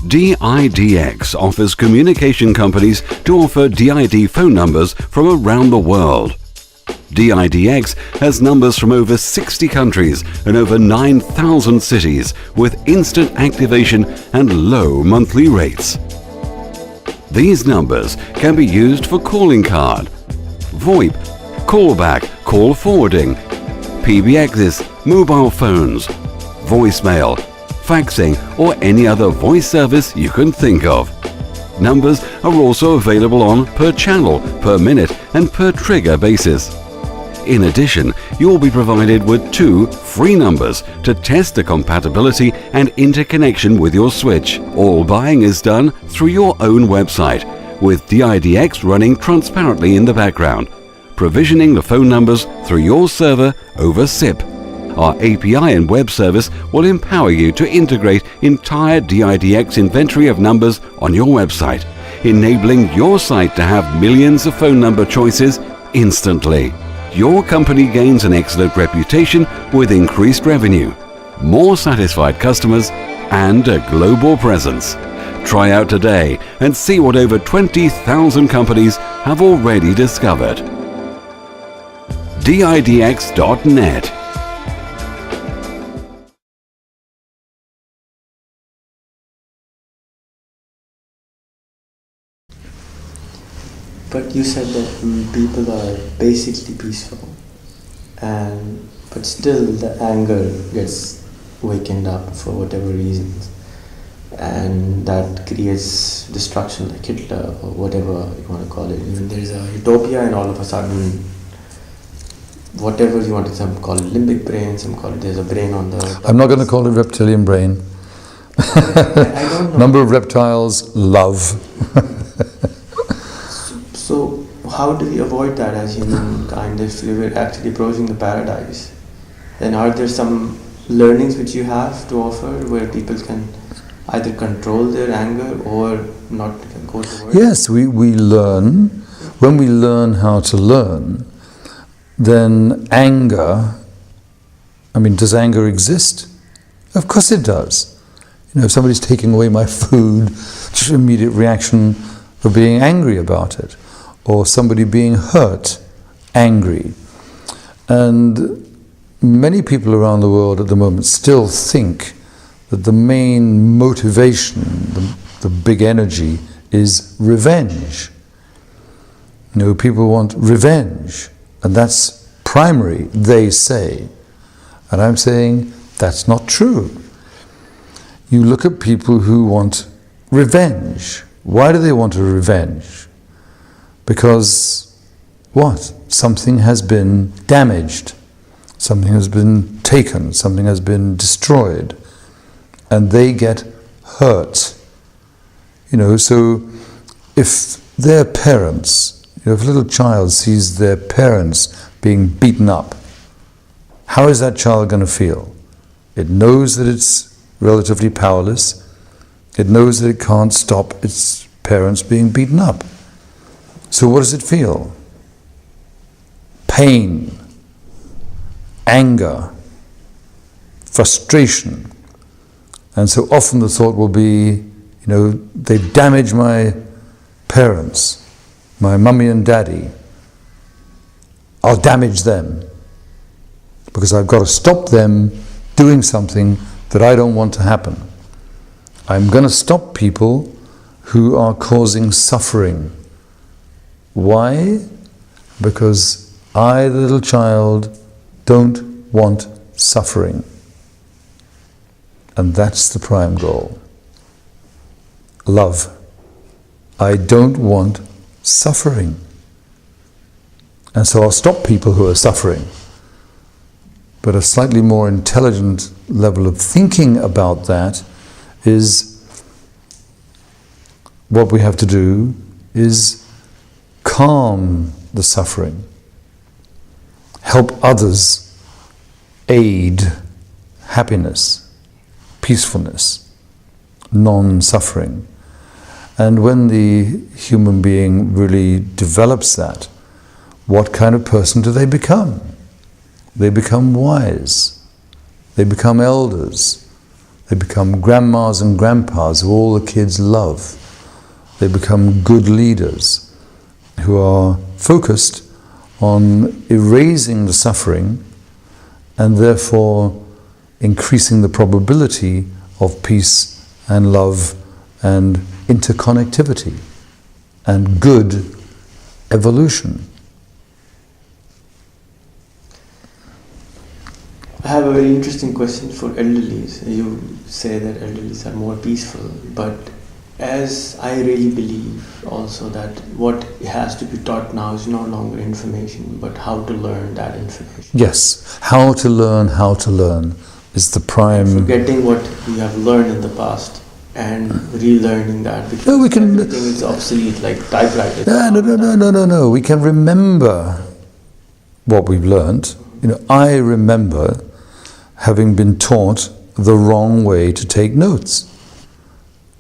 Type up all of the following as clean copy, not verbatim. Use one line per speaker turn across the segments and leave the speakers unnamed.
DIDX offers communication companies to offer DID phone numbers from around the world. DIDX has numbers from over 60 countries and over 9,000 cities with instant activation and low monthly rates. These numbers can be used for calling card, VoIP, callback, call forwarding, PBXs, mobile phones, voicemail, faxing or any other voice service you can think of. Numbers are also available on per channel, per minute and per trigger basis. In addition, you'll be provided with 2 free numbers to test the compatibility and interconnection with your switch. All buying is done through your own website, with DIDX running transparently in the background, provisioning the phone numbers through your server over SIP. Our API and web service will empower you to integrate entire DIDX inventory of numbers on your website, enabling your site to have millions of phone number choices instantly. Your company gains an excellent reputation with increased revenue, more satisfied customers, and a global presence. Try out today and see what over 20,000 companies have already discovered. DIDX.net.
But you said that people are basically peaceful, but still the anger gets wakened up for whatever reasons, and that creates destruction like Hitler or whatever you want to call it. Even there's a utopia and all of a sudden, whatever you want to call it, limbic brain, some call it, there's a brain on the...
I'm not going to call it reptilian brain.
I don't know.
Number of reptiles, love.
So how do we avoid that as humankind if we were actually approaching the paradise? Then are there some learnings which you have to offer where people can either control their anger or not go to work?
Yes, we learn. When we learn how to learn, then anger, does anger exist? Of course it does. If somebody's taking away my food, just immediate reaction of being angry about it. Or somebody being hurt, angry. And many people around the world at the moment still think that the main motivation, the big energy, is revenge. People want revenge, and that's primary, they say. And I'm saying that's not true. You look at people who want revenge. Why do they want a revenge? Because what? Something has been damaged, something has been taken, something has been destroyed, and they get hurt. So if their parents, if a little child sees their parents being beaten up, how is that child going to feel? It knows that it's relatively powerless. It knows that it can't stop its parents being beaten up. So what does it feel? Pain, anger, frustration. And so often the thought will be, they've damaged my parents, my mummy and daddy. I'll damage them because I've got to stop them doing something that I don't want to happen. I'm going to stop people who are causing suffering. Why? Because I, the little child, don't want suffering. And that's the prime goal. Love. I don't want suffering. And so I'll stop people who are suffering. But a slightly more intelligent level of thinking about that is what we have to do is calm the suffering, help others, aid happiness, peacefulness, non-suffering. And when the human being really develops that, what kind of person do they become? They become wise, they become elders, They become grandmas and grandpas who all the kids love. They become good leaders who are focused on erasing the suffering and therefore increasing the probability of peace and love and interconnectivity and good evolution.
I have a very interesting question for elderlies. You say that elderlies are more peaceful, but as I really believe also that what has to be taught now is no longer information, but how to learn that information.
Yes, how to learn is the prime...
Forgetting what we have learned in the past and relearning that, because everything is obsolete, like typewriters.
No. We can remember what we've learned. I remember having been taught the wrong way to take notes.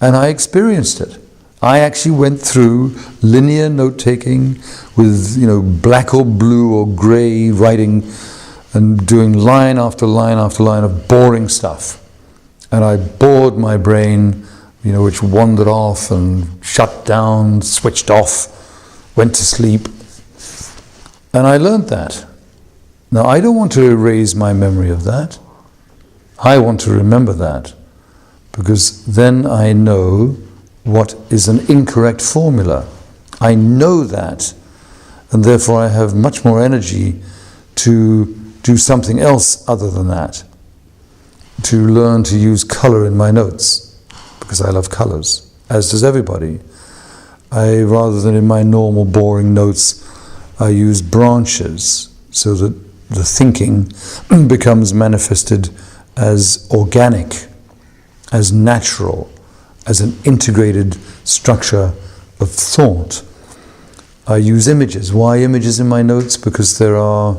And I experienced it. I actually went through linear note-taking with, black or blue or grey writing and doing line after line after line of boring stuff. And I bored my brain, which wandered off and shut down, switched off, went to sleep. And I learned that. Now, I don't want to erase my memory of that. I want to remember that, because then I know what is an incorrect formula. I know that, and therefore I have much more energy to do something else other than that, to learn to use colour in my notes, because I love colours, as does everybody. Rather than in my normal boring notes, I use branches so that the thinking becomes manifested as organic, as natural, as an integrated structure of thought. I use images. Why images in my notes? Because there are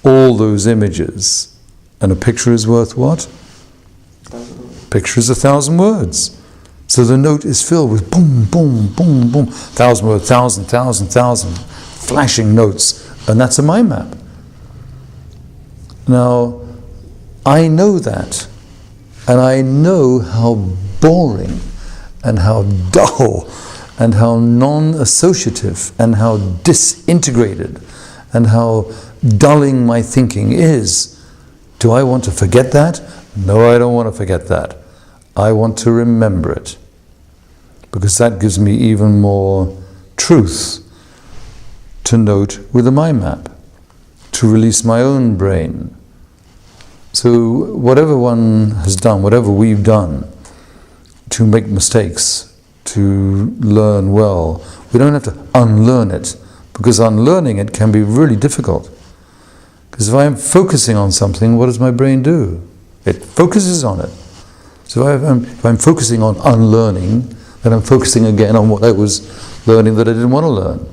all those images. And a picture is worth what? Picture is 1,000 words. So the note is filled with boom, boom, boom, boom, 1,000 words, 1,000, flashing notes. And that's a mind map. Now, I know that, and I know how boring and how dull and how non-associative and how disintegrated and how dulling my thinking is. Do I want to forget that? No, I don't want to forget that. I want to remember it, because that gives me even more truth to note with a mind map, to release my own brain. So whatever one has done, whatever we've done to make mistakes, to learn well, we don't have to unlearn it, because unlearning it can be really difficult. Because if I'm focusing on something, what does my brain do? It focuses on it. So if I'm focusing on unlearning, then I'm focusing again on what I was learning that I didn't want to learn.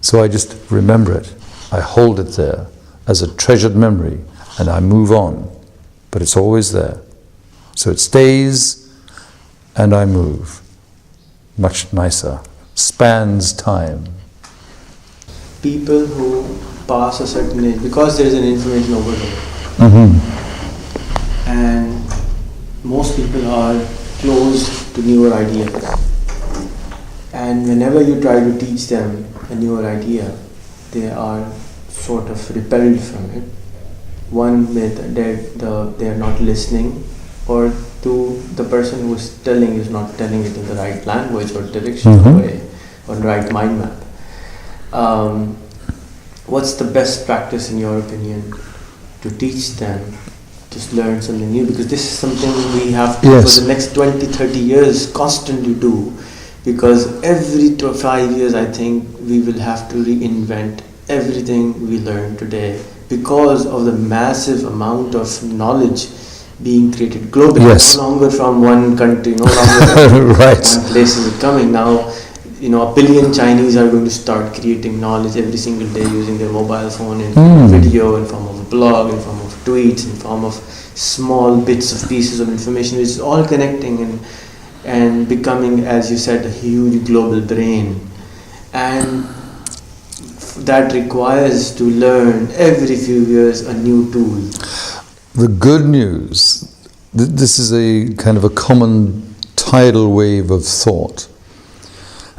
So I just remember it. I hold it there as a treasured memory, and I move on. But it's always there. So it stays, and I move. Much nicer. Spans time.
People who pass a certain age, because there is an information overload, and most people are closed to newer ideas. And whenever you try to teach them a newer idea, they are sort of repelled from it. One, they are not listening, or two, the person who is telling is not telling it in the right language or direction or way, or the right mind map. What's the best practice in your opinion to teach them to learn something new? Because this is something we have to, for the next 20-30 years, constantly do. Because every 5 years, I think, we will have to reinvent everything we learn today, because of the massive amount of knowledge being created globally, no longer from one country, no longer from one place is it coming. Now, a billion Chinese are going to start creating knowledge every single day using their mobile phone in form of video, in form of a blog, in form of tweets, in form of small bits of pieces of information, which is all connecting and becoming, as you said, a huge global brain. And that requires to learn every few years a new tool.
The good news, this is a kind of a common tidal wave of thought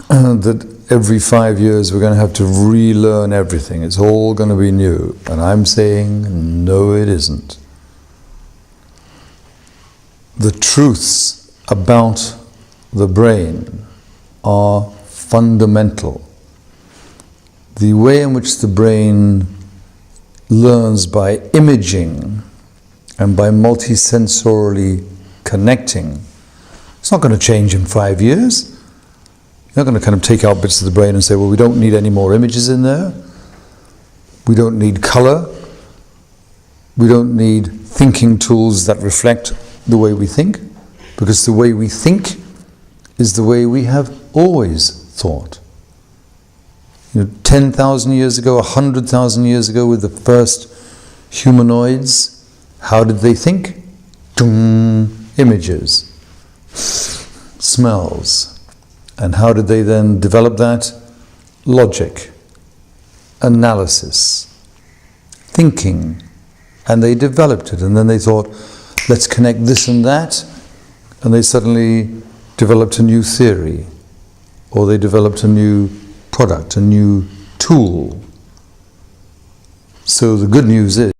that every 5 years we're going to have to relearn everything. It's all going to be new. And I'm saying, no, it isn't. The truths about the brain are fundamental. The way in which the brain learns by imaging and by multisensorily connecting, it's not going to change in 5 years. You're not going to kind of take out bits of the brain and say, well, we don't need any more images in there. We don't need color. We don't need thinking tools that reflect the way we think, because the way we think is the way we have always thought. 10,000 years ago, 100,000 years ago, with the first humanoids, how did they think? Images, smells. And how did they then develop that? Logic, analysis, thinking. And they developed it. And then they thought, let's connect this and that. And they suddenly developed a new theory. Or they developed a new product, a new tool. So the good news is,